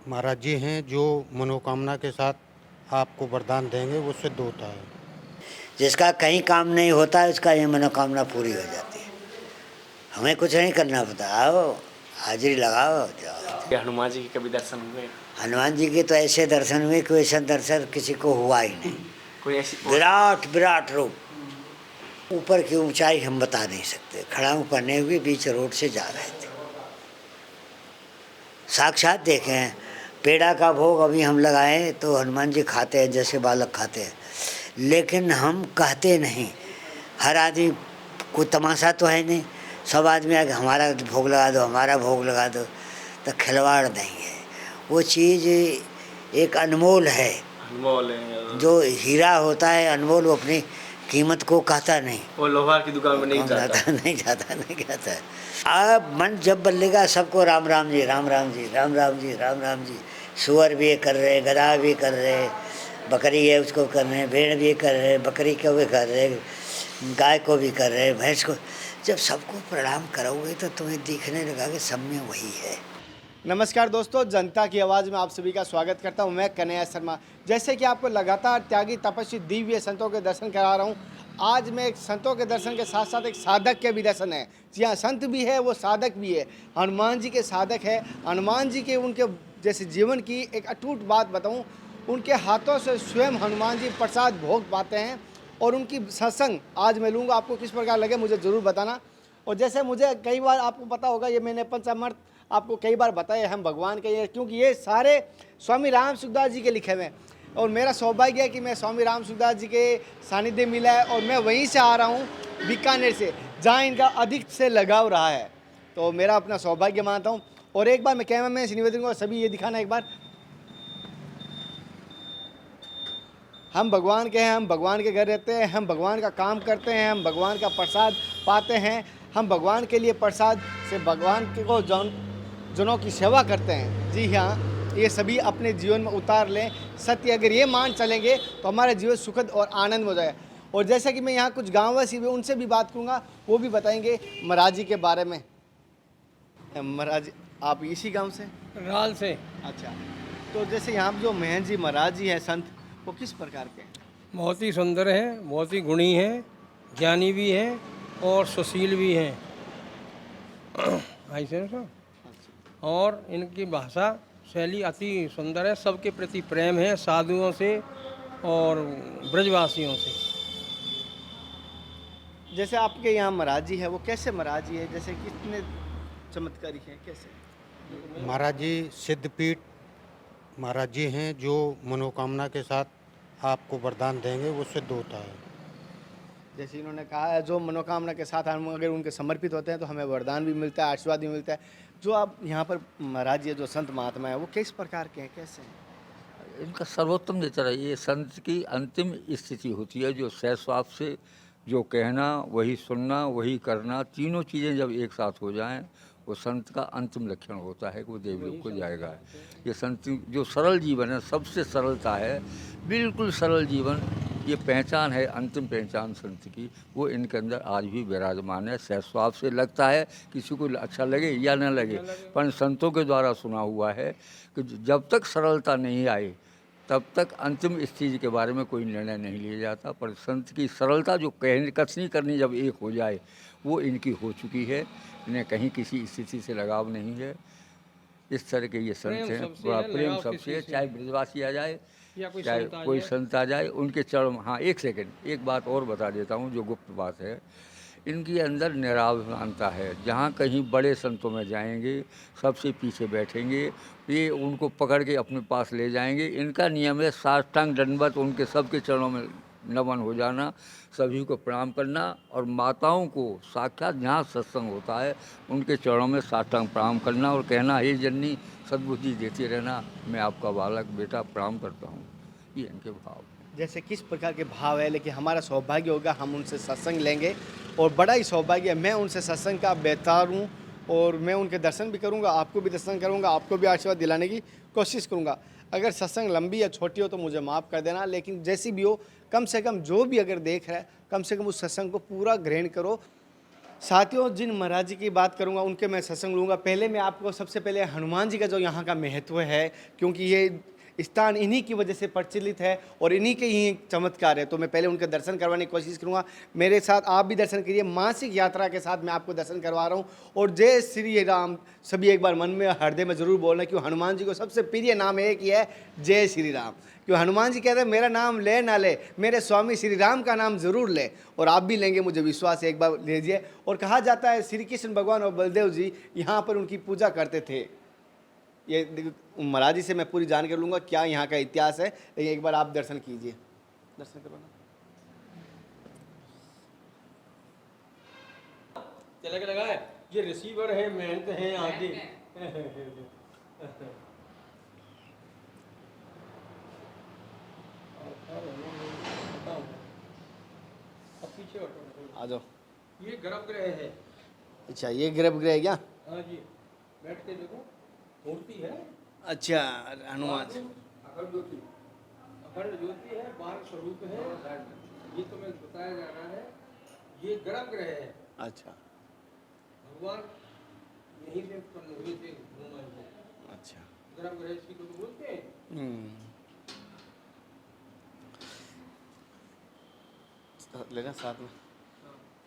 महाराज जी हैं जो मनोकामना के साथ आपको वरदान देंगे वो सिद्ध होता है। जिसका कहीं काम नहीं होता है उसका ये मनोकामना पूरी हो जाती है। हमें कुछ नहीं करना पड़ता, आओ हाजिरी लगाओ जाओ। क्या हनुमान जी के कभी दर्शन हुए? हनुमान जी के तो ऐसे दर्शन हुए, कोई ऐसा दर्शन किसी को हुआ ही नहीं। कोई ऐसी विराट विराट रूप, ऊपर की ऊंचाई हम बता नहीं सकते। खड़ाऊ पहने हुए बीच रोड से जा रहे थे, साक्षात देखे हैं। पेड़ा का भोग अभी हम लगाए तो हनुमान जी खाते हैं जैसे बालक खाते हैं, लेकिन हम कहते नहीं। हर आदमी कोई तमाशा तो है नहीं, सब आदमी आगे हमारा भोग लगा दो, हमारा भोग लगा दो, तो खिलवाड़ नहीं है। वो चीज़ एक अनमोल है, अनमोल है। जो हीरा होता है अनमोल, वो अपनी कीमत को कहता नहीं। वो लोहार की दुकान में नहीं जाता। नहीं जाता, नहीं कहता है। अब मन जब बदलेगा सबको राम राम जी, राम राम जी, राम राम जी, राम राम जी। सुअर भी कर रहे, गधा भी कर रहे, बकरी है उसको कर रहे, भेड़ भी कर रहे, बकरी को भी कर रहे, गाय को भी कर रहे, भैंस को। जब सबको प्रणाम करोगे तो तुम्हें दिखने लगा कि सब में वही है। नमस्कार दोस्तों, जनता की आवाज़ में आप सभी का स्वागत करता हूं। मैं कन्हैया शर्मा। जैसे कि आपको लगातार त्यागी तपस्वी दिव्य संतों के दर्शन करा रहा हूं, आज मैं एक संतों के दर्शन के साथ साथ एक साधक के भी दर्शन है। जी हाँ, संत भी है, वो साधक भी है। हनुमान जी के साधक है। हनुमान जी के उनके जैसे जीवन की एक अटूट बात बताऊँ, उनके हाथों से स्वयं हनुमान जी प्रसाद भोग पाते हैं और उनकी सत्संग आज मैं लूँगा। आपको किस प्रकार लगे मुझे ज़रूर बताना। और जैसे मुझे कई बार आपको पता होगा, ये मैंने पंचामृत आपको कई बार बताए हम भगवान के, ये क्योंकि ये सारे स्वामी राम सुखदास जी के लिखे हुए हैं और मेरा सौभाग्य है कि मैं स्वामी राम सुखदास जी के सानिध्य मिला है और मैं वहीं से आ रहा हूँ, बीकानेर से, जहाँ इनका अधिक से लगाव रहा है। तो मेरा अपना सौभाग्य मानता हूँ। और एक बार मैं कैमरा में से निवेदन करूँगा, सभी ये दिखाना एक बार। हम भगवान के हैं, हम भगवान के घर रहते हैं, हम भगवान का काम करते हैं, हम भगवान का प्रसाद पाते हैं, हम भगवान के लिए प्रसाद से भगवान के को जनों की सेवा करते हैं। जी हाँ, ये सभी अपने जीवन में उतार लें। सत्य अगर ये मान चलेंगे तो हमारा जीवन सुखद और आनंद हो जाए। और जैसे कि मैं यहाँ कुछ गाँववासी भी उनसे भी बात करूँगा, वो भी बताएंगे महाराज जी के बारे में। महाराज, आप इसी गाँव से? राल से। अच्छा, तो जैसे यहाँ जो महन जी महाराज जी हैं संत, वो किस प्रकार के हैं? बहुत ही सुंदर हैं, बहुत ही गुणी हैं, ज्ञानी भी हैं और सुशील भी हैं। ऐसे हैं सर। और इनकी भाषा शैली अति सुंदर है, सबके प्रति प्रेम है, साधुओं से और ब्रजवासियों से। जैसे आपके यहाँ महाराज जी है, वो कैसे महाराज जी है? जैसे कितने चमत्कारी हैं, कैसे? महाराज जी सिद्धपीठ महाराज जी हैं जो मनोकामना के साथ आपको वरदान देंगे वो सिद्ध होता है। जैसे इन्होंने कहा है, जो मनोकामना के साथ हम अगर उनके समर्पित होते हैं तो हमें वरदान भी मिलता है, आशीर्वाद भी मिलता है। जो आप यहाँ पर महाराज जी जो संत महात्मा है, वो किस प्रकार के हैं, कैसे हैं? इनका सर्वोत्तम नेचर है। ये संत की अंतिम स्थिति होती है, जो सहस्वाप से जो कहना, वही सुनना, वही करना, तीनों चीज़ें जब एक साथ हो जाएं, वो संत का अंतिम लक्षण होता है कि वो देवलोक को जाएगा। ये संत जो सरल जीवन है, सबसे सरलता है, बिल्कुल सरल जीवन, ये पहचान है, अंतिम पहचान संत की, वो इनके अंदर आज भी विराजमान है। सहस्वाप से लगता है, किसी को अच्छा लगे या न लगे, पर संतों के द्वारा सुना हुआ है कि जब तक सरलता नहीं आए तब तक अंतिम स्थिति के बारे में कोई निर्णय नहीं लिया जाता। पर संत की सरलता जो कथनी करनी जब एक हो जाए, वो इनकी हो चुकी है। इन्हें कहीं किसी स्थिति से लगाव नहीं है। इस तरह के ये संत हैं, बड़ा प्रेम सबसे, चाहे ब्रजवासी आ जाए चाहे कोई संत आ जाए, उनके चरण। हाँ, एक सेकंड, एक बात और बता देता हूँ जो गुप्त बात है। इनके अंदर निराभिमानता है। जहाँ कहीं बड़े संतों में जाएंगे, सबसे पीछे बैठेंगे, ये उनको पकड़ के अपने पास ले जाएंगे। इनका नियम है साष्टांग दंडवत, उनके सबके चरणों में नमन हो जाना, सभी को प्रणाम करना। और माताओं को साक्षात जहाँ सत्संग होता है उनके चरणों में साष्टांग प्रणाम करना और कहना, हे जननी सद्बुद्धि देते रहना, मैं आपका बालक बेटा प्रणाम करता हूँ। ये इनके भाव। जैसे किस प्रकार के भाव है, लेकिन हमारा सौभाग्य होगा हम उनसे सत्संग लेंगे और बड़ा ही सौभाग्य है। मैं उनसे सत्संग का बेहतर हूँ और मैं उनके दर्शन भी करूँगा, आपको भी दर्शन करूँगा, आपको भी आशीर्वाद दिलाने की कोशिश करूँगा। अगर सत्संग लंबी या छोटी हो तो मुझे माफ़ कर देना, लेकिन जैसी भी हो, कम से कम जो भी अगर देख रहा है, कम से कम उस सत्संग को पूरा ग्रहण करो। साथियों, जिन महाराज जी की बात करूंगा उनके मैं सत्संग लूँगा। पहले मैं आपको सबसे पहले हनुमान जी का जो यहाँ का महत्व है, क्योंकि ये स्थान इन्हीं की वजह से प्रचलित है और इन्हीं के ही चमत्कार है, तो मैं पहले उनके दर्शन करवाने की कोशिश करूँगा। मेरे साथ आप भी दर्शन करिए। मासिक यात्रा के साथ मैं आपको दर्शन करवा रहा हूँ। और जय श्री राम सभी एक बार मन में हृदय में ज़रूर बोलना, क्यों हनुमान जी को सबसे प्रिय नाम एक ही है, जय श्री राम। क्यों हनुमान जी कहते हैं मेरा नाम ले ना ले, मेरे स्वामी श्री राम का नाम ज़रूर ले, और आप भी लेंगे, मुझे विश्वास है, एक बार लीजिए। और कहा जाता है श्री कृष्ण भगवान और बलदेव जी यहाँ पर उनकी पूजा करते थे। ये महाराज जी से मैं पूरी जानकारी लूँगा क्या यहाँ का इतिहास है, लेकिन एक बार आप दर्शन कीजिए, दर्शन करवाना। तिलक लगाए, ये रिसीवर है, मेहनत है आगे। आ जाओ। ये गर्भगृह है। अच्छा, ये गर्भगृह है क्या? हाँ जी, बैठ के देखो, मूर्ति है। अच्छा, हनुमान जी। अखंड ज्योति है, बाल स्वरूप है, ये तुम्हें बताया जा रहा है। ये गर्भगृह है। अच्छा भगवान यहीं से उत्पन्न हुए थे, हनुमान जी। अच्छा। गर्भगृह इसी को तो बोलते हैं। लेना साथ में।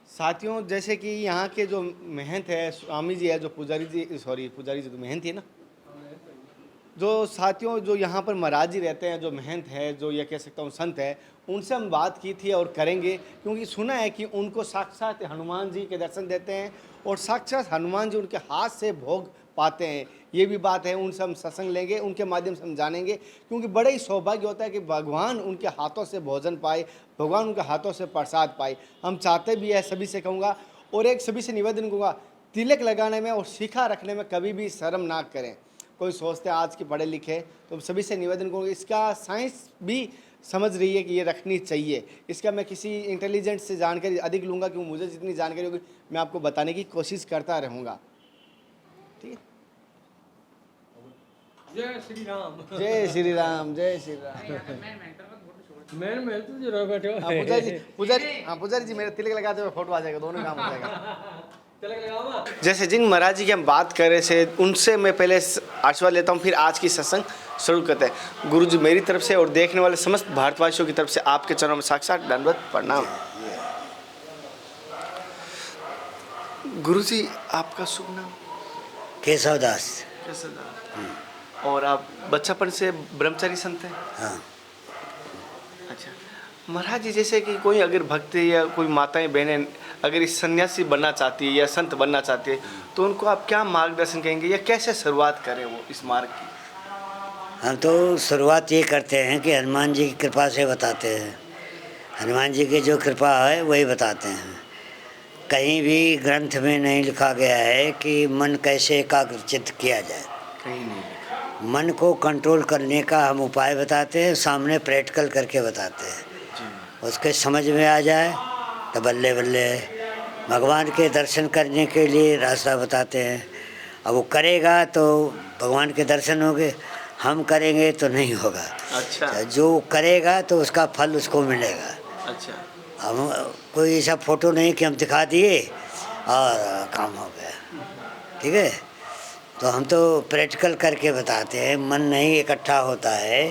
साथियों, जैसे कि यहाँ के जो महंत है, स्वामी जी है, जो पुजारी जी, पुजारी जी तो महंत ही है ना, जो साथियों जो यहाँ पर महाराज जी रहते हैं, जो महंत है, जो ये कह सकता हूँ संत है, उनसे हम बात की थी और करेंगे, क्योंकि सुना है कि उनको साक्षात हनुमान जी के दर्शन देते हैं और साक्षात हनुमान जी उनके हाथ से भोग पाते हैं। ये भी बात है, उनसे हम सत्संग लेंगे, उनके माध्यम से हम जानेंगे, क्योंकि बड़ा ही सौभाग्य होता है कि भगवान उनके हाथों से भोजन पाए, भगवान उनके हाथों से प्रसाद पाए। हम चाहते भी है, सभी से कहूँगा और एक सभी से निवेदन करूँगा, तिलक लगाने में और शिखा रखने में कभी भी शर्म ना करें। कोई सोचते हैं आज के पढ़े लिखे, तो सभी से निवेदन करूँगा, इसका साइंस भी समझ रही है कि ये रखनी चाहिए। इसका मैं किसी इंटेलिजेंट से जानकारी अधिक लूँगा, क्योंकि मुझे जितनी जानकारी होगी मैं आपको बताने की कोशिश करता रहूँगा। ठीक है। जय श्री राम। जय श्री राम, जय श्री राम। मैंने महल तो जरूर बैठे हो। हाँ पुजारी जी मेरा तिलक लगाते हुए फोटो आ जाएगा, दोनों काम हो जाएगा। तिलक लगाओ। जैसे जिन महाराज जी की हम बात कर रहे थे, उनसे मैं पहले आशीर्वाद लेता हूँ, फिर आज की सत्संग शुरू करते हैं। गुरु जी मेरी तरफ से और देखने वाले समस्त भारतवासियों की तरफ से आपके चरणों में साक्षात दंडवत प्रणाम। गुरु जी आपका शुभ नाम? केशव दास। और आप बच्चापन से ब्रह्मचारी संत हैं? हाँ। अच्छा महाराज जी, जैसे कि कोई अगर भक्त या कोई माताएं बहनें अगर इस सन्यासी बनना चाहती है या संत बनना चाहती है, तो उनको आप क्या मार्गदर्शन कहेंगे या कैसे शुरुआत करें वो इस मार्ग की? हम तो शुरुआत ये करते हैं कि हनुमान जी की कृपा से बताते हैं। हनुमान जी की जो कृपा है वही बताते हैं। कहीं भी ग्रंथ में नहीं लिखा गया है कि मन कैसे एकाग्रचित्त किया जाए, कहीं नहीं। मन को कंट्रोल करने का हम उपाय बताते हैं, सामने प्रैक्टिकल करके बताते हैं। उसके समझ में आ जाए तो बल्ले बल्ले भगवान के दर्शन करने के लिए रास्ता बताते हैं। अब वो करेगा तो भगवान के दर्शन होंगे, हम करेंगे तो नहीं होगा। अच्छा। जो करेगा तो उसका फल उसको मिलेगा। अच्छा। हम कोई ऐसा फोटो नहीं कि हम दिखा दिए और काम हो गया, ठीक है। तो हम तो प्रैक्टिकल करके बताते हैं, मन नहीं इकट्ठा होता है।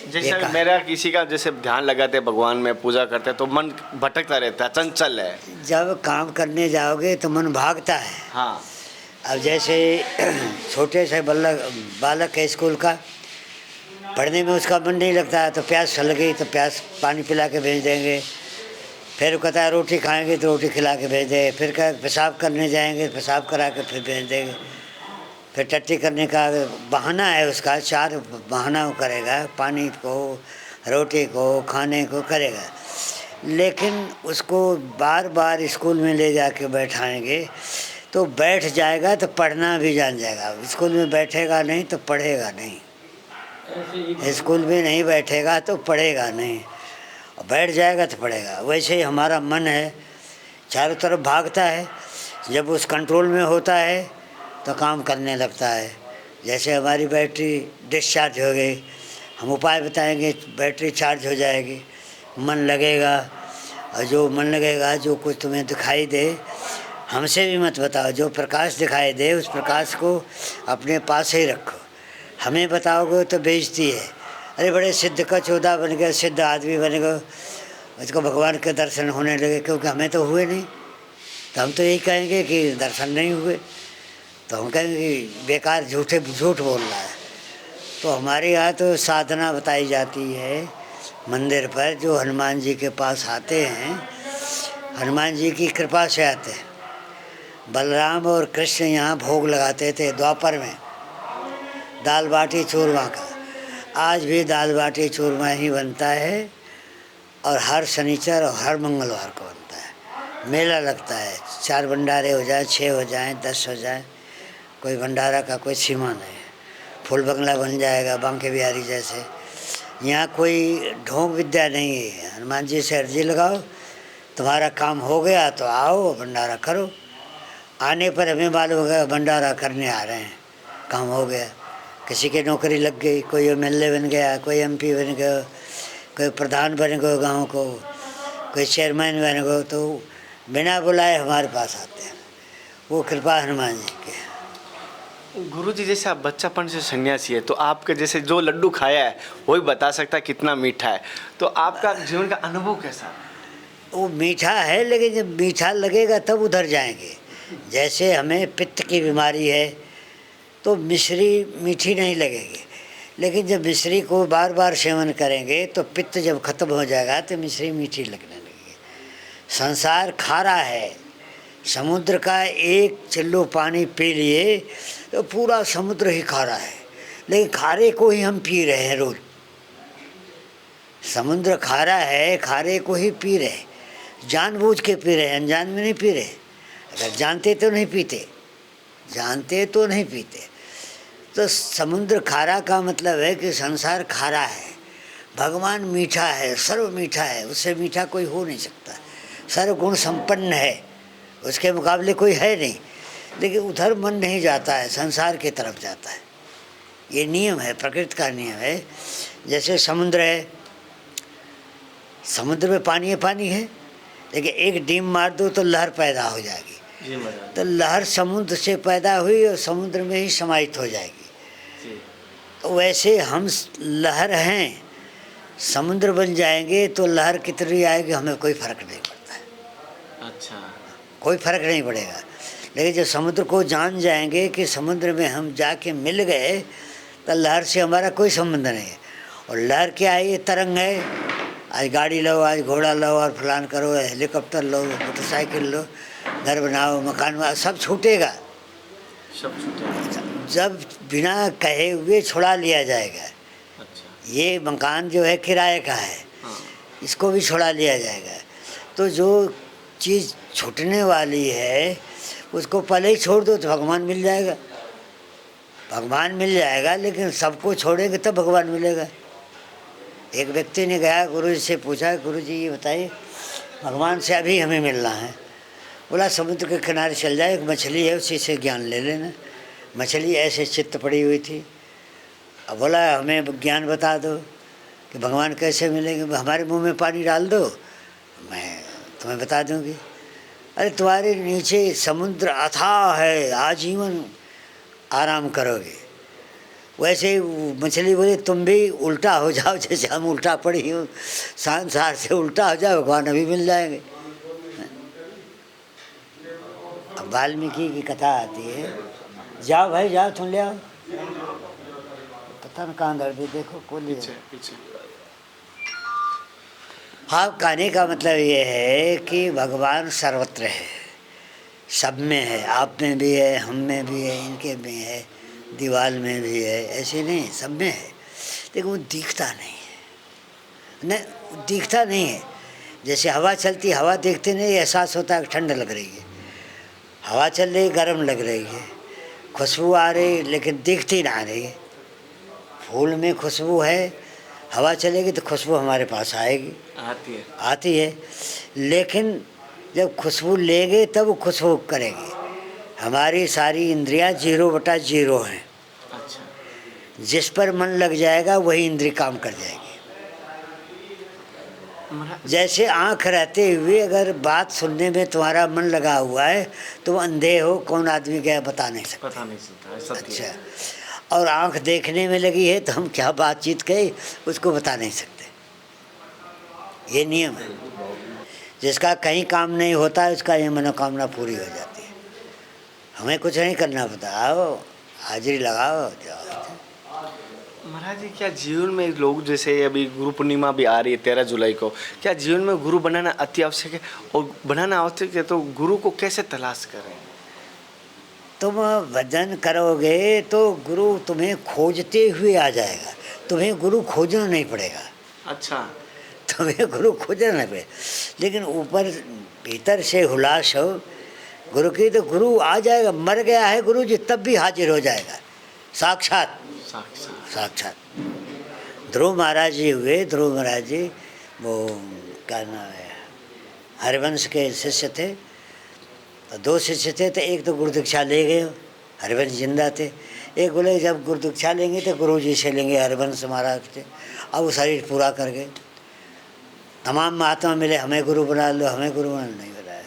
जैसे मेरा किसी का जैसे ध्यान लगाते भगवान में पूजा करते तो मन भटकता रहता है, चंचल है। जब काम करने जाओगे तो मन भागता है। हाँ। अब जैसे छोटे से बालक है स्कूल का, पढ़ने में उसका मन नहीं लगता है, तो प्यास लगी तो प्यास पानी पिला के भेज देंगे। फिर वो कहता है रोटी खाएंगे तो रोटी खिला के भेज देंगे। फिर कह पेशाब करने जाएंगे, पेशाब करा के फिर भेज देंगे। फिर टट्टी करने का बहाना है उसका, 4 बहाना वो करेगा, पानी को, रोटी को, खाने को करेगा। लेकिन उसको बार बार स्कूल में ले जाके बैठाएंगे तो बैठ जाएगा तो पढ़ना भी जान जाएगा। स्कूल में बैठेगा नहीं तो पढ़ेगा नहीं, स्कूल में नहीं बैठेगा तो पढ़ेगा नहीं, और बैठ जाएगा तो पढ़ेगा। वैसे ही हमारा मन है, चारों तरफ भागता है। जब उस कंट्रोल में होता है तो काम करने लगता है। जैसे हमारी बैटरी डिस्चार्ज हो गई, हम उपाय बताएंगे, बैटरी चार्ज हो जाएगी, मन लगेगा। और जो मन लगेगा, जो कुछ तुम्हें दिखाई दे हमसे भी मत बताओ, जो प्रकाश दिखाई दे उस प्रकाश को अपने पास ही रखो, हमें बताओगे तो बेइज्जती है। अरे बड़े सिद्ध का चौधा बन गया, सिद्ध आदमी बन गए, उसको भगवान के दर्शन होने लगे, क्योंकि हमें तो हुए नहीं। तो हम तो यही कहेंगे कि दर्शन नहीं हुए, तो हम कहेंगे कि बेकार झूठ बोल रहा है। तो हमारे यहाँ तो साधना बताई जाती है मंदिर पर, जो हनुमान जी के पास आते हैं, हनुमान जी की कृपा से आते हैं। बलराम और कृष्ण यहाँ भोग लगाते थे द्वापर में, दाल बाटी चूरमा का। आज भी दाल बाटी चूरमा ही बनता है, और हर शनिचर और हर मंगलवार को बनता है। मेला लगता है, 4 भंडारे हो जाए, 6 हो जाए, 10 हो जाए, कोई भंडारा का कोई सीमा नहीं है। फूल बंगला बन जाएगा बांके बिहारी जैसे। यहाँ कोई ढोंग विद्या नहीं है। हनुमान जी से अर्जी लगाओ, तुम्हारा काम हो गया तो आओ भंडारा करो। आने पर हमें मालूम हो गया भंडारा करने आ रहे हैं, काम हो गया। किसी की नौकरी लग गई, कोई MLA बन गया, कोई MP बन गया, कोई प्रधान बन गए गाँव को, कोई चेयरमैन बन गए, तो बिना बुलाए हमारे पास आते हैं। वो कृपा हनुमान जी की। गुरु जी, जैसे आप बच्चापन से सन्यासी है, तो आपके जैसे जो लड्डू खाया है वही बता सकता है कितना मीठा है। तो आपका जीवन का अनुभव कैसा? वो मीठा है, लेकिन जब मीठा लगेगा तब उधर जाएंगे। जैसे हमें पित्त की बीमारी है तो मिश्री मीठी नहीं लगेगी, लेकिन जब मिश्री को बार बार सेवन करेंगे तो पित्त जब खत्म हो जाएगा तो मिश्री मीठी लगने लगेगी। संसार खारा है, समुद्र का एक चिल्लो पानी पी लिए तो पूरा समुद्र ही खारा है, लेकिन खारे को ही हम पी रहे हैं रोज। समुद्र खारा है, खारे को ही पी रहे, जानबूझ के पी रहे, अनजान में नहीं पी रहे। अगर जानते तो नहीं पीते, जानते तो नहीं पीते। तो समुद्र खारा का मतलब है कि संसार खारा है, भगवान मीठा है, सर्व मीठा है, उससे मीठा कोई हो नहीं सकता। सर्वगुण संपन्न है, उसके मुकाबले कोई है नहीं। लेकिन उधर मन नहीं जाता है, संसार की तरफ जाता है। ये नियम है, प्रकृति का नियम है। जैसे समुद्र है, समुद्र में पानी है, लेकिन एक डीम मार दो तो लहर पैदा हो जाएगी। तो लहर समुद्र से पैदा हुई और समुद्र में ही समाहित हो जाएगी। तो वैसे हम लहर हैं, समुद्र बन जाएंगे तो लहर कितनी आएगी हमें कोई फर्क नहीं पड़ता है। अच्छा, कोई फर्क नहीं पड़ेगा। लेकिन जब समुद्र को जान जाएंगे कि समुद्र में हम जाके मिल गए तो लहर से हमारा कोई संबंध नहीं है। और लहर क्या है? ये तरंग है। आज गाड़ी लो, आज घोड़ा लो और फलान करो, हेलीकॉप्टर लो, मोटरसाइकिल लो, घर बनाओ, मकान बनाओ, सब छूटेगा। सब छूटेगा जब बिना कहे हुए छुड़ा लिया जाएगा। अच्छा, ये मकान जो है किराए का है, हाँ। इसको भी छुड़ा लिया जाएगा। तो जो चीज़ छूटने वाली है उसको पहले ही छोड़ दो तो भगवान मिल जाएगा। भगवान मिल जाएगा, लेकिन सबको छोड़ेंगे तब भगवान मिलेगा। एक व्यक्ति ने गया गुरु जी से पूछा, गुरु जी ये बताइए भगवान से अभी हमें मिलना है। बोला समुद्र के किनारे चल जाए, एक मछली है उसी से ज्ञान ले लेना। मछली ऐसे चित्त पड़ी हुई थी। अब बोला हमें ज्ञान बता दो कि भगवान कैसे मिलेंगे। हमारे मुंह में पानी डाल दो, मैं तुम्हें बता दूंगी। अरे तुम्हारे नीचे समुद्र अथाह है, आजीवन आराम करोगे। वैसे मछली बोली तुम भी उल्टा हो जाओ, जैसे हम उल्टा पड़ी हूँ, संसार से उल्टा हो जाओ, भगवान अभी मिल जाएंगे। अब वाल्मीकि की कथा आती है, जाओ भाई जाओ, तुम ले आओ। पता न कहाँ दर्द है, देखो कोली पीछे। हाँ, कहने का मतलब ये है कि भगवान सर्वत्र है, सब में है। आप में भी है, हम में भी है, इनके में है, दीवार में भी है, ऐसे नहीं, सब में है। लेकिन वो दिखता नहीं है, नहीं दिखता नहीं है। जैसे हवा चलती, हवा देखते नहीं, एहसास होता है ठंड लग रही है। हवा चल रही, गर्म लग रही है, खुशबू आ रही, लेकिन दिखती ना आ रही है। फूल में खुशबू है, हवा चलेगी तो खुशबू हमारे पास आएगी, आती है। लेकिन जब खुशबू लेंगे तब खुशबू करेगी। हमारी सारी इंद्रियां 0/0 हैं। अच्छा, जिस पर मन लग जाएगा वही इंद्रिय काम कर जाएगी। महाराज जैसे आँख रहते हुए अगर बात सुनने में तुम्हारा मन लगा हुआ है, तुम अंधे हो, कौन आदमी क्या बता नहीं सकता। पता नहीं चलता है, सत्य अच्छा, है। और आँख देखने में लगी है तो हम क्या बातचीत करें उसको बता नहीं सकते। ये नियम है। जिसका कहीं काम नहीं होता है उसका ये मनोकामना पूरी हो जाती है। हमें कुछ नहीं करना पड़ता, आओ हाजिरी लगाओ जाओ। महाराज जी, क्या जीवन में लोग, जैसे अभी गुरु पूर्णिमा भी आ रही है 13 जुलाई को, क्या जीवन में गुरु बनाना अति आवश्यक है? और बनाना आवश्यक है तो गुरु को कैसे तलाश करें? तुम भजन करोगे तो गुरु तुम्हें खोजते हुए आ जाएगा, तुम्हें गुरु खोजना नहीं पड़ेगा। अच्छा, तुम्हें गुरु खोजना नहीं पड़ेगा, लेकिन ऊपर भीतर से हुलास हो गुरु की तो गुरु आ जाएगा। मर गया है गुरु जी तब भी हाजिर हो जाएगा, साक्षात साक्षात। साक्षात। ध्रुव महाराज जी हुए, ध्रुव महाराज जी वो क्या नाम है, हरिवंश के शिष्य थे। तो 2 शिष्य थे, तो एक तो गुरु दीक्षा ले गए, हरिवंश जिंदा थे। एक बोले जब गुरु दीक्षा लेंगे तो गुरु जी से लेंगे, हरिवंश महाराज थे। अब वो शरीर पूरा कर गए। तमाम महात्मा मिले, हमें गुरु बना लो, हमें गुरु बना, नहीं बनाया।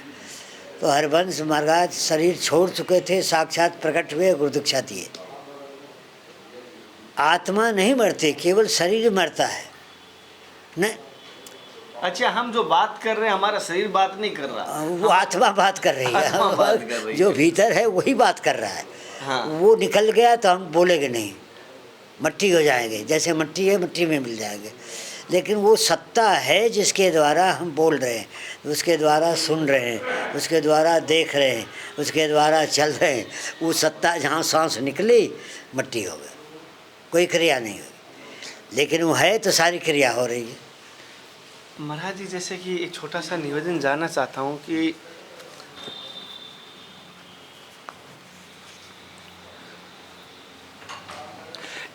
तो हरिवंश महाराज शरीर छोड़ चुके थे, साक्षात प्रकट हुए, गुरु दीक्षा दिए। आत्मा नहीं मरती, केवल शरीर मरता है न। अच्छा, हम जो बात कर रहे हैं हमारा शरीर बात नहीं कर रहा, वो आत्मा बात कर रही आत्मा बात कर है, रही जो है। भीतर है वही बात कर रहा है। हाँ। वो निकल गया तो हम बोलेंगे नहीं, मट्टी हो जाएंगे, जैसे मट्टी है मट्टी में मिल जाएंगे। लेकिन वो सत्ता है जिसके द्वारा हम बोल रहे हैं, उसके द्वारा सुन रहे हैं, उसके द्वारा देख रहे हैं, उसके द्वारा चल रहे हैं। वो सत्ता जहाँ सांस निकली मट्टी हो गई, कोई क्रिया नहीं हुई। लेकिन वो है तो सारी क्रिया हो रही है। महाराज जी, जैसे कि एक छोटा सा निवेदन जानना चाहता हूँ कि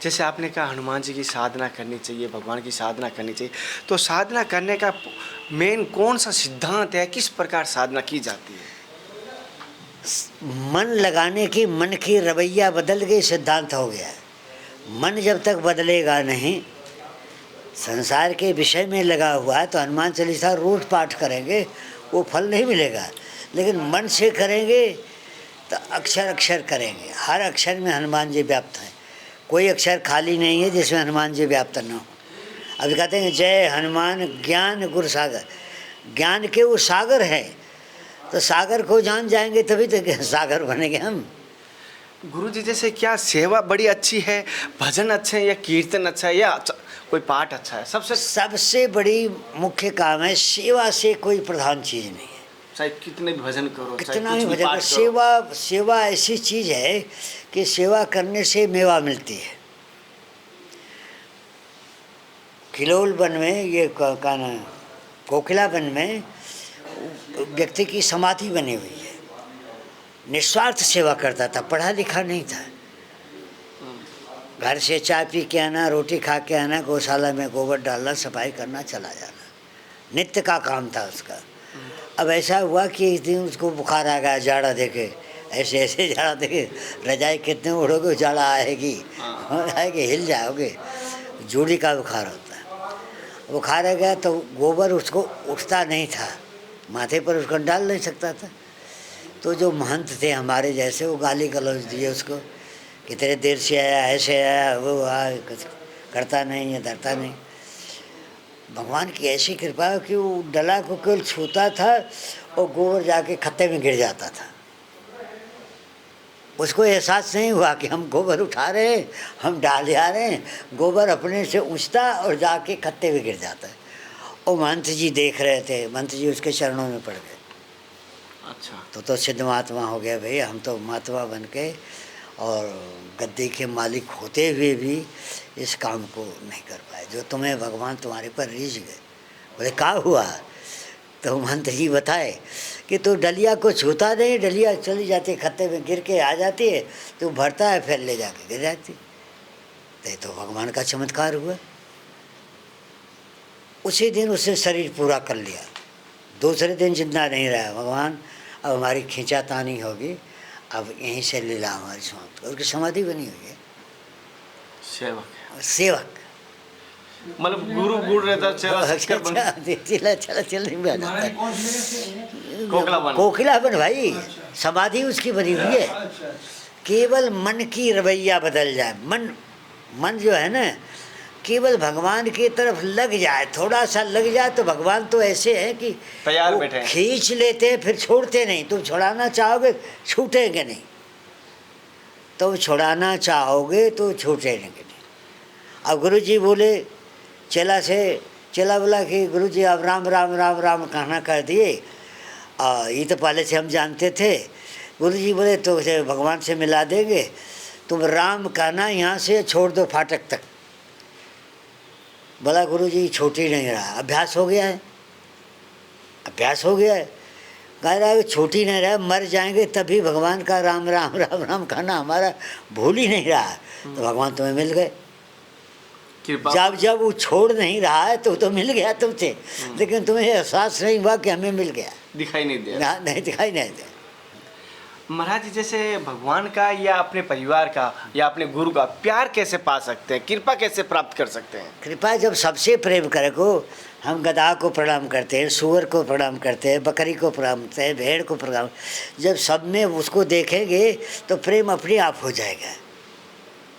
जैसे आपने कहा हनुमान जी की साधना करनी चाहिए, भगवान की साधना करनी चाहिए, तो साधना करने का मेन कौन सा सिद्धांत है, किस प्रकार साधना की जाती है? मन लगाने की, मन की रवैया बदल गई, सिद्धांत हो गया है। मन जब तक बदलेगा नहीं, संसार के विषय में लगा हुआ है, तो हनुमान चालीसा रोज पाठ करेंगे वो फल नहीं मिलेगा। लेकिन मन से करेंगे तो अक्षर अक्षर करेंगे, हर अक्षर में हनुमान जी व्याप्त हैं। कोई अक्षर खाली नहीं है जिसमें हनुमान जी व्याप्त न हो। अभी कहते हैं जय हनुमान ज्ञान गुरु सागर, ज्ञान के वो सागर है, तो सागर को जान जाएंगे तभी तो सागर बनेंगे हम। गुरु जी, जैसे क्या सेवा बड़ी अच्छी है, भजन अच्छे हैं, या कीर्तन अच्छा है, या कोई पाठ अच्छा है? सबसे बड़ी मुख्य काम है, सेवा से कोई प्रधान चीज़ नहीं है। चाहे कितने भी भजन करो, चाहे कितना कुछ ही भी भजन, पाठ करो। सेवा ऐसी चीज़ है कि सेवा करने से मेवा मिलती है। किलोल वन में ये का नाम कोकिला वन में व्यक्ति की समाधि बनी हुई है, निस्वार्थ सेवा करता था, पढ़ा लिखा नहीं था। घर से चाय पी के आना, रोटी खा के आना, गौशाला में गोबर डालना, सफाई करना, चला जाना, नित्य का काम था उसका। अब ऐसा हुआ कि इस दिन उसको बुखार आ गया, जाड़ा देके, ऐसे ऐसे जाड़ा देके, रजाई कितने उड़ोगे जाड़ा आएगी, आएगी, हिल जाओगे, जोड़ी का बुखार होता है। बुखार आ गया तो गोबर उसको उठता नहीं था, माथे पर उसको डाल नहीं सकता था। तो जो महंत थे हमारे जैसे, वो गाली गलौज दिए उसको, कितने देर से आया, ऐसे आया, वो करता नहीं है, धरता नहीं। भगवान की ऐसी कृपा है कि वो डला को केवल छूता था और गोबर जाके खत्ते में गिर जाता था। उसको एहसास नहीं हुआ कि हम गोबर उठा रहे हैं, हम डाल जा रहे हैं, गोबर अपने से उछता और जाके खत्ते में गिर जाता है। और महंत जी देख रहे थे, महंत जी उसके चरणों में पड़ गए। अच्छा, तो सिद्ध महात्मा हो गया भाई, हम तो महात्मा बन के और गद्दी के मालिक होते हुए भी इस काम को नहीं कर पाए, जो तुम्हें भगवान तुम्हारे पर रीझ गए। बोले क्या हुआ? तो महंत जी बताए कि तो डलिया को छूता नहीं, डलिया चली जाती, खत्ते में गिर के आ जाती है, तो भरता है, फिर ले जाके गिर जाती। तो भगवान का चमत्कार हुआ। उसी दिन उसने शरीर पूरा कर लिया, दूसरे दिन जिंदा नहीं रहा। भगवान अब हमारी खींचातानी होगी, अब यहीं से लीला हमारी समाप्त। उसकी समाधि बनी हुई है। सेवक है। सेवक मतलब गुरु गुड़ रहता चेहरा शिष्कर बन चला चला चलने में आ जाता है। खोखलापन। खोखलापन भाई, समाधि उसकी बनी हुई है। केवल मन की रवैया बदल जाए, मन जो है ना केवल भगवान की तरफ लग जाए, थोड़ा सा लग जाए तो भगवान तो ऐसे हैं कि तैयार वो बैठे हैं। खींच लेते हैं फिर छोड़ते नहीं। तुम छुड़ाना चाहोगे छूटेंगे नहीं, तुम छुड़ाना चाहोगे तो छूटेंगे नहीं। अब गुरु जी बोले चला बोला कि गुरु जी आप राम राम राम राम कहना कर दिए, ये तो पहले से हम जानते थे। गुरु जी बोले तो भगवान से मिला देंगे, तुम राम कहना यहाँ से छोड़ दो फाटक तक। बोला गुरु जी छूट ही नहीं रहा, अभ्यास हो गया है, अभ्यास हो गया है। कह रहा है छूट ही नहीं रहा, मर जाएंगे तभी भगवान का राम राम राम राम कहना हमारा भूल ही नहीं रहा। तो भगवान तुम्हें मिल गए। जब वो छोड़ नहीं रहा है तो मिल गया तुमसे, लेकिन तुम्हें एहसास नहीं हुआ कि हमें मिल गया, दिखाई नहीं दिया। नहीं दिखाई नहीं दिया। महाराज जी जैसे भगवान का या अपने परिवार का या अपने गुरु का प्यार कैसे पा सकते हैं, कृपा कैसे प्राप्त कर सकते हैं? कृपा जब सबसे प्रेम करे को, हम गधा को प्रणाम करते हैं, सुअर को प्रणाम करते हैं, बकरी को प्रणाम करते हैं, भेड़ को प्रणाम, जब सब में उसको देखेंगे तो प्रेम अपने आप हो जाएगा।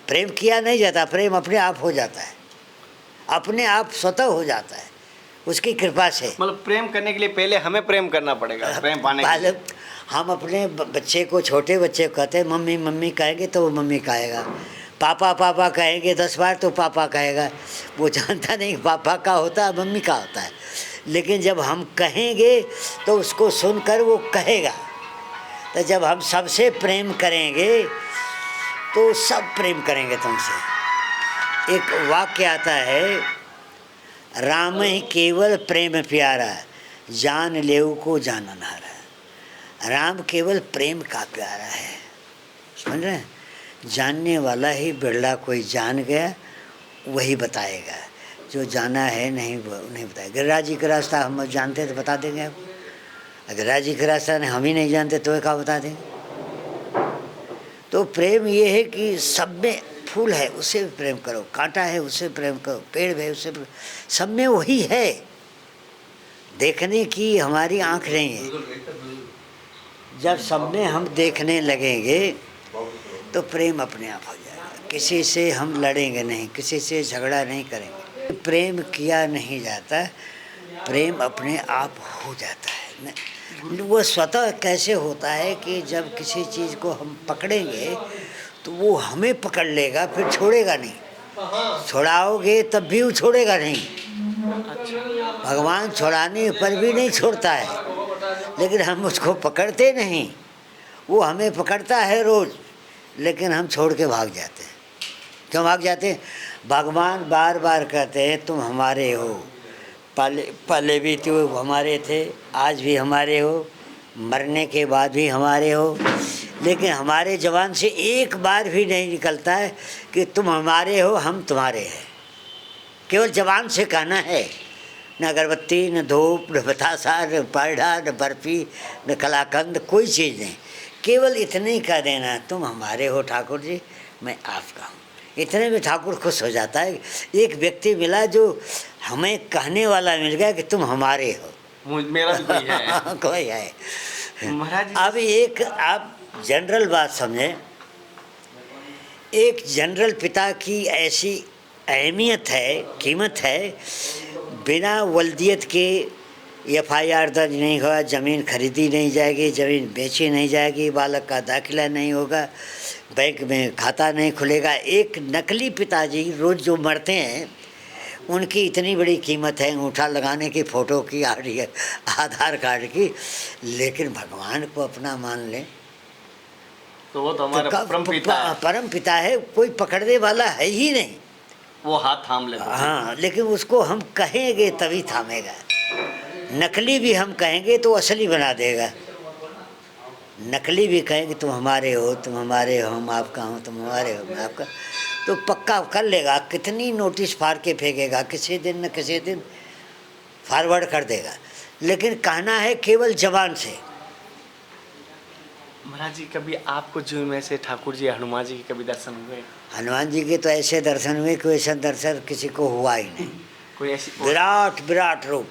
प्रेम किया नहीं जाता, प्रेम अपने आप हो जाता है, अपने आप स्वतः हो जाता है उसकी कृपा से। मतलब प्रेम करने के लिए पहले हमें प्रेम करना पड़ेगा, प्रेम पाने के लिए। हम अपने बच्चे को, छोटे बच्चे को कहते हैं मम्मी मम्मी कहेंगे तो वो मम्मी कहेगा, पापा पापा कहेंगे 10 बार तो पापा कहेगा। वो जानता नहीं पापा का होता है मम्मी का होता है, लेकिन जब हम कहेंगे तो उसको सुनकर वो कहेगा। तो जब हम सबसे प्रेम करेंगे तो सब प्रेम करेंगे तुमसे। एक वाक्य आता है, राम ही केवल प्रेम प्यारा, जान लेऊ को जानन हारा। राम केवल प्रेम का प्यारा है, समझ रहे हैं? जानने वाला ही बिरला कोई जान गया वही बताएगा, जो जाना है नहीं वो नहीं बताएगा। गिरिराज जी का रास्ता हम जानते तो बता देंगे आपको, अगर गिरिराज जी का रास्ता हम ही नहीं जानते तो क्या बता देंगे। तो प्रेम ये है कि सब में फूल है उससे भी प्रेम करो, कांटा है उससे प्रेम करो, पेड़ है उससे सब में वही है। देखने की हमारी आँख नहीं है। जब सब में हम देखने लगेंगे तो प्रेम अपने आप हो जाएगा। किसी से हम लड़ेंगे नहीं, किसी से झगड़ा नहीं करेंगे। प्रेम किया नहीं जाता, प्रेम अपने आप हो जाता है। वो स्वतः कैसे होता है कि जब किसी चीज़ को हम पकड़ेंगे तो वो हमें पकड़ लेगा, फिर छोड़ेगा नहीं। छुड़ाओगे तब भी वो छोड़ेगा नहीं। भगवान छुड़ाने पर भी नहीं छोड़ता है, लेकिन हम उसको पकड़ते नहीं। वो हमें पकड़ता है रोज़, लेकिन हम छोड़ के भाग जाते हैं। क्यों भाग जाते हैं? भगवान बार बार कहते हैं तुम हमारे हो, पहले भी तो हमारे थे, आज भी हमारे हो, मरने के बाद भी हमारे हो। लेकिन हमारे जबान से एक बार भी नहीं निकलता है कि तुम हमारे हो हम तुम्हारे हैं। केवल जबान से कहना है, न अगरबत्ती, न धूप, न बतासा, न पेड़ा, न बर्फी, न कलाकंद, कोई चीज़ नहीं। केवल इतने ही कह देना, तुम हमारे हो ठाकुर जी, मैं आपका हूँ। इतने में ठाकुर खुश हो जाता है। एक व्यक्ति मिला जो हमें कहने वाला मिल गया कि तुम हमारे हो, मेरा भी कोई है। कोई है। महाराज अब एक आप जनरल बात समझें, एक जनरल पिता की ऐसी अहमियत है, कीमत है, बिना वल्दियत के FIR दर्ज नहीं होगा, ज़मीन खरीदी नहीं जाएगी, ज़मीन बेची नहीं जाएगी, बालक का दाखिला नहीं होगा, बैंक में खाता नहीं खुलेगा। एक नकली पिताजी रोज़ जो मरते हैं उनकी इतनी बड़ी कीमत है, अंगूठा लगाने की, फ़ोटो की, आधार कार्ड की। लेकिन भगवान को अपना मान लें तो वो तो हमारा परम पिता है, कोई पकड़ने वाला है ही नहीं। वो हाथ थाम लेता है। हाँ, लेकिन उसको हम कहेंगे तभी थामेगा। नकली भी हम कहेंगे तो असली बना देगा। नकली भी कहेंगे तुम हमारे हो, तुम हमारे हो, हम आपका हूँ, तुम हमारे हो, मैं आपका, तो पक्का कर लेगा। कितनी नोटिस फाड़ के फेंकेगा, किसी दिन न किसी दिन फॉरवर्ड कर देगा। लेकिन कहना है केवल जबान से। महाराज जी कभी आपको जीवन में से ठाकुर जी, हनुमान जी के कभी दर्शन हुए? हनुमान जी के तो ऐसे दर्शन हुए कोई ऐसा दर्शन किसी को हुआ ही नहीं। कोई ऐसी विराट विराट रूप,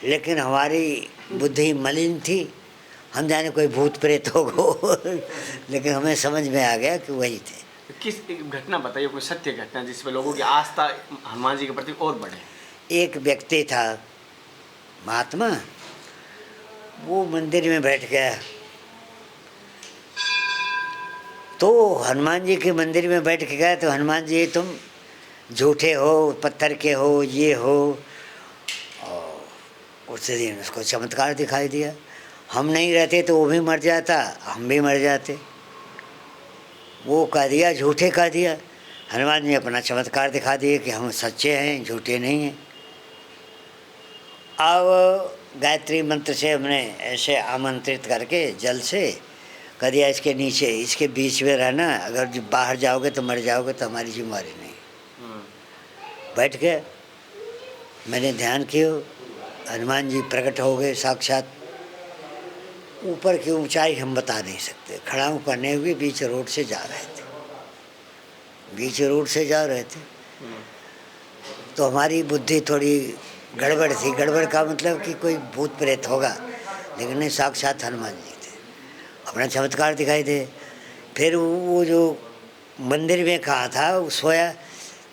लेकिन हमारी बुद्धि मलिन थी, हम जाने कोई भूत प्रेत हो लेकिन हमें समझ में आ गया कि वही थे। किस एक घटना बताइए, कोई सत्य घटना जिसमें लोगों की आस्था हनुमान जी के प्रति और बढ़े। एक व्यक्ति था महात्मा, वो मंदिर में बैठ गया, तो हनुमान जी के मंदिर में बैठ के गया तो हनुमान जी तुम झूठे हो, पत्थर के हो, ये हो। और उस दिन उसको चमत्कार दिखाई दिया, हम नहीं रहते तो वो भी मर जाता, हम भी मर जाते। वो कह दिया, झूठे कह दिया। हनुमान जी अपना चमत्कार दिखा दिए कि हम सच्चे हैं, झूठे नहीं हैं। अब गायत्री मंत्र से हमने ऐसे आमंत्रित करके जल से कह दिया, इसके नीचे, इसके बीच में रहना, अगर बाहर जाओगे तो मर जाओगे, तो हमारी जिम्मेवारी नहीं। बैठ गए, मैंने ध्यान किया, हनुमान जी प्रकट हो गए साक्षात। ऊपर की ऊंचाई हम बता नहीं सकते, खड़ाऊ करने हुए बीच रोड से जा रहे थे, बीच रोड से जा रहे थे। तो हमारी बुद्धि थोड़ी गड़बड़ थी। गड़बड़ का मतलब कि कोई भूत प्रेत होगा, लेकिन नहीं, साक्षात हनुमान जी थे, अपना चमत्कार दिखाई दे। फिर वो जो मंदिर में कहा था, वो सोया,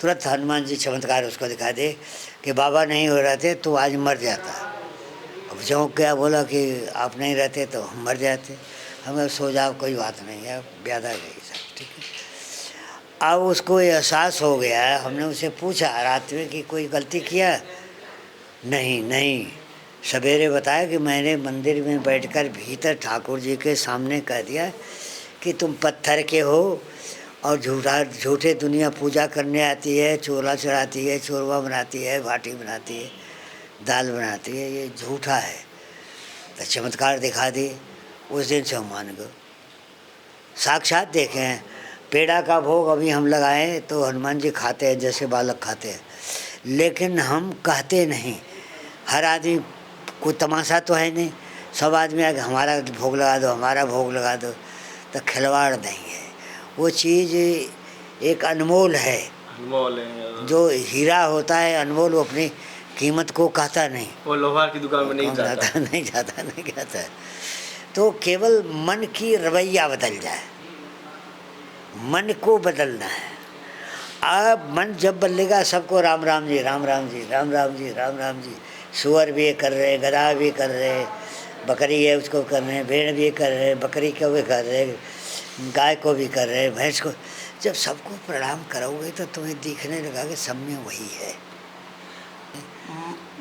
तुरंत हनुमान जी चमत्कार उसको दिखा दे कि बाबा नहीं हो रहे थे तो आज मर जाता। अब चौंक गया, बोला कि आप नहीं रहते तो हम मर जाते। हमें सो जाओ, कोई बात नहीं है, ब्यादा गई सब ठीक है। अब उसको एहसास हो गया, हमने उसे पूछा रात में कि कोई गलती किया? नहीं, सवेरे बताया कि मैंने मंदिर में बैठकर भीतर ठाकुर जी के सामने कह दिया कि तुम पत्थर के हो और झूठे दुनिया पूजा करने आती है, चोला चढ़ाती है, चोरवा बनाती है, भाटी बनाती है, दाल बनाती है, ये झूठा है। तो चमत्कार दिखा दी, उस दिन से हम मान गए। साक्षात देखे हैं, पेड़ा का भोग अभी हम लगाएं तो हनुमान जी खाते हैं जैसे बालक खाते हैं, लेकिन हम कहते नहीं। हर आदमी, कोई तमाशा तो है नहीं, सब आदमी आगे हमारा भोग लगा दो, हमारा भोग लगा दो, तो खिलवाड़ नहीं है। वो चीज़ एक अनमोल है, अनमोल है। जो हीरा होता है अनमोल, वो अपनी कीमत को कहता नहीं, वो लोहार की दुकान में नहीं जाता। नहीं जाता। तो केवल मन की रवैया बदल जाए, मन को बदलना है। अब मन जब बदलेगा, सबको राम राम जी, राम राम जी, राम राम जी, राम राम जी। सुअर भी कर रहे, गधा भी कर रहे, बकरी है उसको कर रहे हैं, भेड़ भी कर रहे, बकरी को भी कर रहे, गाय को भी कर रहे, भैंस को। जब सबको प्रणाम करोगे तो तुम्हें दिखने लगा कि सब में वही है।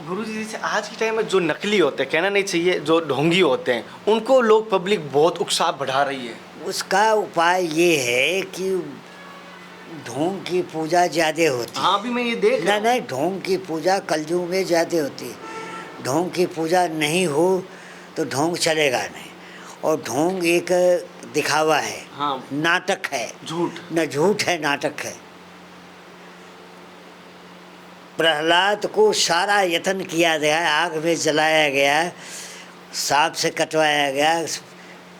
गुरु जी, जैसे आज के टाइम में जो नकली होते हैं, कहना नहीं चाहिए, जो ढोंगी होते हैं, उनको लोग पब्लिक बहुत उत्साह बढ़ा रही है। उसका उपाय ये है कि ढोंग की पूजा ज़्यादा होती है। हाँ, अभी मैं ये देख रहा हूँ। नहीं, ढोंग की पूजा कलयुग में ज़्यादा होती है। ढोंग की पूजा नहीं हो तो ढोंग चलेगा नहीं, और ढोंग एक दिखावा है। हाँ, नाटक है, झूठ न झूठ है, नाटक है। प्रहलाद को सारा यत्न किया गया, आग में जलाया गया, सांप से कटवाया गया,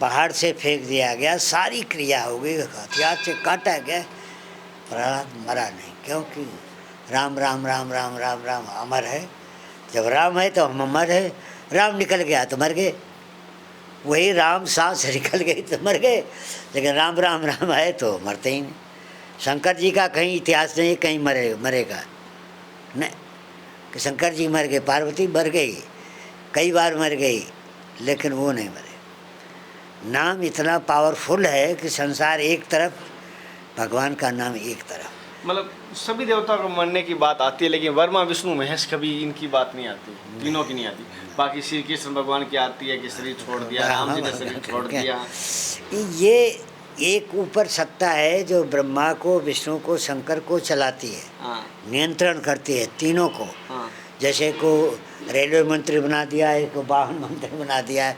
पहाड़ से फेंक दिया गया, सारी क्रिया हो गई, हथियार से काटा गया, प्रहलाद मरा नहीं, क्योंकि राम राम राम राम राम राम अमर है। जब राम है तो हम अमर है। राम निकल गया तो मर गए, वही राम सांस निकल गई तो मर गए, लेकिन राम राम राम है तो मरते ही नहीं। शंकर जी का कहीं इतिहास नहीं, कहीं मरेगा नहीं कि शंकर जी मर गए, पार्वती मर गई, कई बार मर गई, लेकिन वो नहीं मरे। नाम इतना पावरफुल है कि संसार एक तरफ, भगवान का नाम एक तरफ। मतलब सभी देवताओं को मरने की बात आती है, लेकिन वर्मा विष्णु महेश कभी इनकी बात नहीं आती, तीनों की नहीं आती। बाकी श्री कृष्ण भगवान की आती है कि शरीर छोड़ दिया, राम जी ने शरीर छोड़ दिया। ये एक ऊपर सत्ता है जो ब्रह्मा को, विष्णु को, शंकर को चलाती है, हाँ, नियंत्रण करती है तीनों को। हाँ, जैसे को रेलवे मंत्री बना दिया, एक को वाहन मंत्री बना दिया,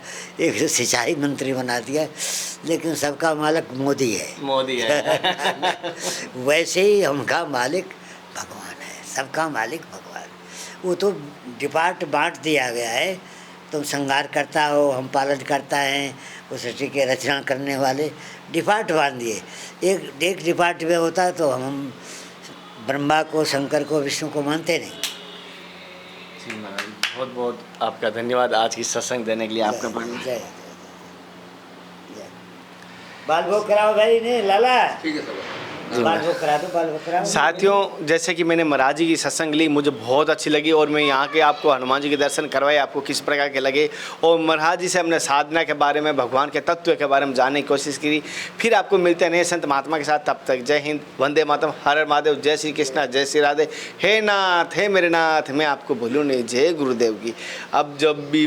एक को सिंचाई मंत्री बना दिया, लेकिन सबका मालिक मोदी है। वैसे ही हमका मालिक भगवान है, सबका मालिक भगवान। वो तो डिपार्ट बांट दिया गया है तुम संहार करता हो, हम पालन करता है। उस सृष्टि के रचना करने वाले डिपार्ट बांध दिए। एक डिपार्ट में होता तो हम ब्रह्मा को, शंकर को, विष्णु को मानते नहीं। जी महाराज, बहुत बहुत आपका धन्यवाद आज की सत्संग देने के लिए। आपका जय जय। बाल भोग कराओ भाई ने लाला। ठीक है सब। बाल भोग करा दो, बाल भोग कराओ। साथियों, जैसे कि मैंने महाराज जी की सत्संग ली, मुझे बहुत अच्छी लगी और मैं यहाँ के आपको हनुमान जी के दर्शन करवाए, आपको किस प्रकार के लगे, और महाराज जी से हमने साधना के बारे में, भगवान के तत्व के बारे में जानने की कोशिश की। फिर आपको मिलते हैं नए संत महात्मा के साथ। तब तक जय हिंद, वंदे मातरम, हर हर महादेव, जय श्री कृष्णा, जय श्री राधे। हे नाथ, हे मेरे नाथ, मैं आपको भूलूँ नहीं। जय गुरुदेव की। अब जब भी